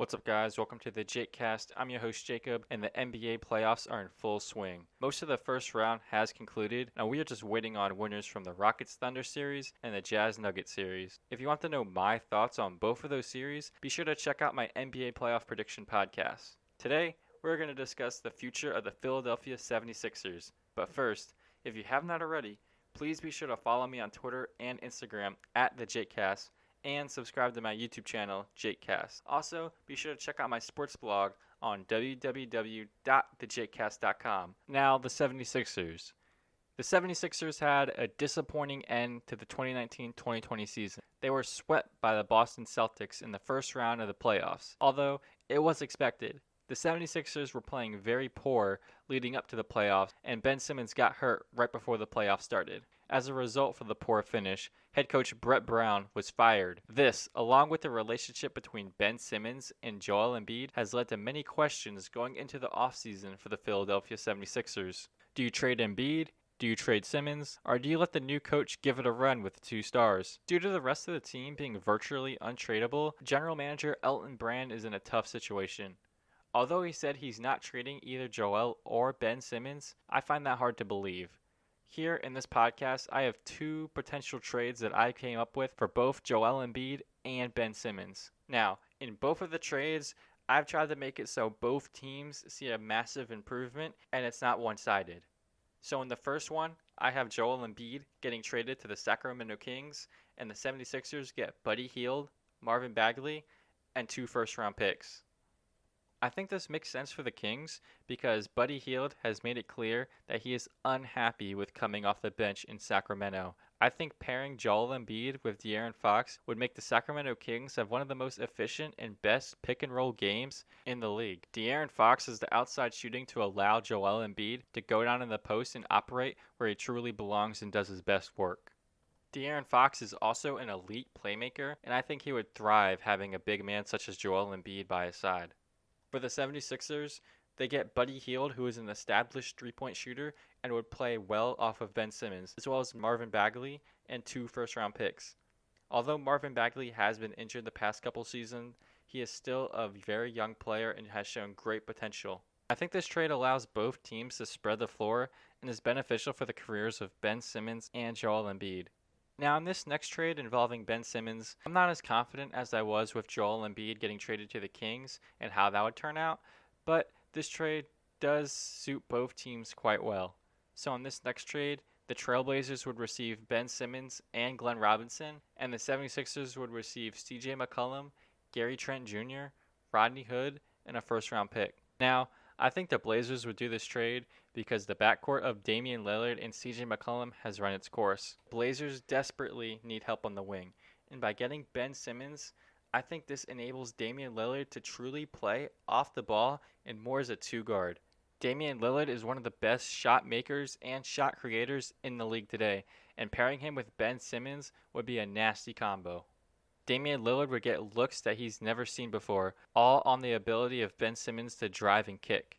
What's up, guys? Welcome to the Jakecast. I'm your host, Jacob, and the NBA playoffs are in full swing. Most of the first round has concluded, and we are just waiting on winners from the Rockets Thunder series and the Jazz Nuggets series. If you want to know my thoughts on both of those series, be sure to check out my NBA playoff prediction podcast. Today, we're going to discuss the future of the Philadelphia 76ers. But first, if you have not already, please be sure to follow me on Twitter and Instagram at the Jakecast, and subscribe to my YouTube channel, Jakecast. Also, be sure to check out my sports blog on www.thejakecast.com. Now, the 76ers. The 76ers had a disappointing end to the 2019-2020 season. They were swept by the Boston Celtics in the first round of the playoffs, although it was expected. The 76ers were playing very poor leading up to the playoffs, and Ben Simmons got hurt right before the playoffs started. As a result for the poor finish, head coach Brett Brown was fired. This, along with the relationship between Ben Simmons and Joel Embiid, has led to many questions going into the offseason for the Philadelphia 76ers. Do you trade Embiid? Do you trade Simmons? Or do you let the new coach give it a run with the two stars? Due to the rest of the team being virtually untradeable, general manager Elton Brand is in a tough situation. Although he said he's not trading either Joel or Ben Simmons, I find that hard to believe. Here in this podcast, I have two potential trades that I came up with for both Joel Embiid and Ben Simmons. Now, in both of the trades, I've tried to make it so both teams see a massive improvement and it's not one-sided. So in the first one, I have Joel Embiid getting traded to the Sacramento Kings, and the 76ers get Buddy Hield, Marvin Bagley, and 2 first-round picks. I think this makes sense for the Kings because Buddy Hield has made it clear that he is unhappy with coming off the bench in Sacramento. I think pairing Joel Embiid with De'Aaron Fox would make the Sacramento Kings have one of the most efficient and best pick-and-roll games in the league. De'Aaron Fox has the outside shooting to allow Joel Embiid to go down in the post and operate where he truly belongs and does his best work. De'Aaron Fox is also an elite playmaker, and I think he would thrive having a big man such as Joel Embiid by his side. For the 76ers, they get Buddy Hield, who is an established three-point shooter and would play well off of Ben Simmons, as well as Marvin Bagley and 2 first-round picks. Although Marvin Bagley has been injured the past couple seasons, he is still a very young player and has shown great potential. I think this trade allows both teams to spread the floor and is beneficial for the careers of Ben Simmons and Joel Embiid. Now, in this next trade involving Ben Simmons, I'm not as confident as I was with Joel Embiid getting traded to the Kings and how that would turn out, but this trade does suit both teams quite well. So in this next trade, the Trailblazers would receive Ben Simmons and Glenn Robinson, and the 76ers would receive CJ McCollum, Gary Trent Jr., Rodney Hood, and a first-round pick. Now, I think the Blazers would do this trade because the backcourt of Damian Lillard and CJ McCollum has run its course. Blazers desperately need help on the wing, and by getting Ben Simmons, I think this enables Damian Lillard to truly play off the ball and more as a two-guard. Damian Lillard is one of the best shot makers and shot creators in the league today, and pairing him with Ben Simmons would be a nasty combo. Damian Lillard would get looks that he's never seen before, all on the ability of Ben Simmons to drive and kick.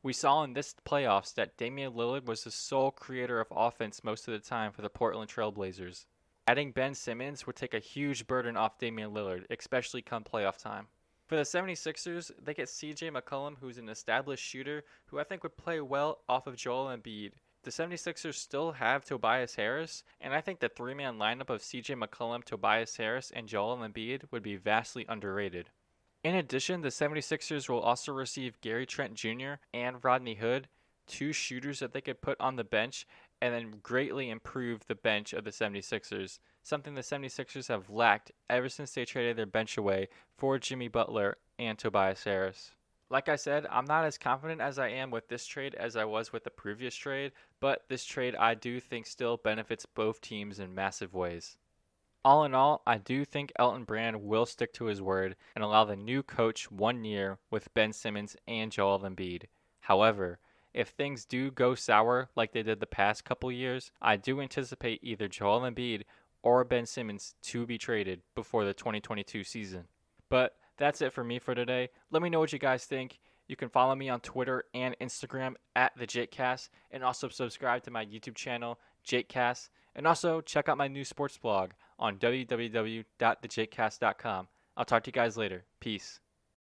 We saw in this playoffs that Damian Lillard was the sole creator of offense most of the time for the Portland Trail Blazers. Adding Ben Simmons would take a huge burden off Damian Lillard, especially come playoff time. For the 76ers, they get CJ McCollum, who's an established shooter who I think would play well off of Joel Embiid. The 76ers still have Tobias Harris, and I think the three-man lineup of CJ McCollum, Tobias Harris, and Joel Embiid would be vastly underrated. In addition, the 76ers will also receive Gary Trent Jr. and Rodney Hood, 2 shooters that they could put on the bench and then greatly improve the bench of the 76ers, something the 76ers have lacked ever since they traded their bench away for Jimmy Butler and Tobias Harris. Like I said, I'm not as confident as I am with this trade as I was with the previous trade, but this trade I do think still benefits both teams in massive ways. All in all, I do think Elton Brand will stick to his word and allow the new coach 1 year with Ben Simmons and Joel Embiid. However, if things do go sour like they did the past couple years, I do anticipate either Joel Embiid or Ben Simmons to be traded before the 2022 season. But that's it for me for today. Let me know what you guys think. You can follow me on Twitter and Instagram at the Jakecast, and also subscribe to my YouTube channel, Jakecast, and also check out my new sports blog on www.thejakecast.com. I'll talk to you guys later. Peace.